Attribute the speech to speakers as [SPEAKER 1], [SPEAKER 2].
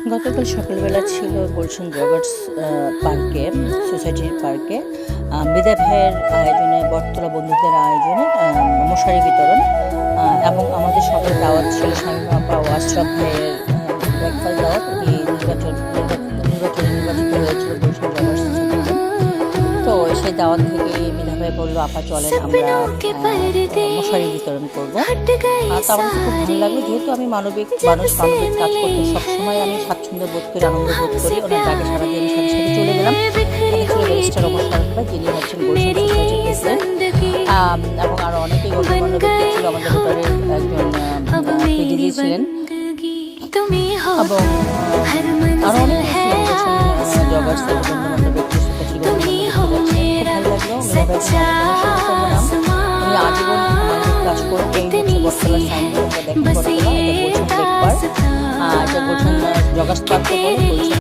[SPEAKER 1] গতকাল সকালবেলা ছিল গুলশান জগার্স পার্কে, সোসাইটির পার্কে বিদায় ভাইয়ের আয়োজনে, বটতলা বন্ধুদের আয়োজনে মশারি বিতরণ এবং আমাদের সবার দাওয়াত ছিল শামীমা আপা ও আশরাফ ভাইয়ের ব্রেকফাস্ট দাওয়াত। উনি নির্বাচিত হয়েছিল গুলশান জগার্স থেকে। তো সেই দাওয়াত থেকে মিধা ভাই বললো, আপা চলেন আমরা মশারি বিতরণ করবো। তো আমার খুব ভালো লাগলো, যেহেতু আমি মানবিক কাজ করতে সবসময় আমি স্বাচ্ছন্দ্য বোধ করি, আনন্দ বোধ করি। ওনার ডাকে সারা দিয়ে সাথে সাথে চলে গেলাম। ছিল রেজিস্ট্রার অমর ফারুক ভাই, যিনি হচ্ছেন গুলশান সোসাইটির প্রেসিডেন্ট, এবং আরও অনেকেই গণ্যমান্য ব্যক্তি ছিল। আমাদের ভেতরের একজন পিডিজি ছিলেন এবং আরও অনেক ছিলেন জগার্সের গণ্যমান্য ব্যক্তি। খুব ভালো লাগলো। উনি আজীবন কাজ করে বটতলা সাইনবোর্ড দেখা বটতলা, এটা গুলশান লেকপার্ক, এটা গুলশান জগার্স পার্কে বলে।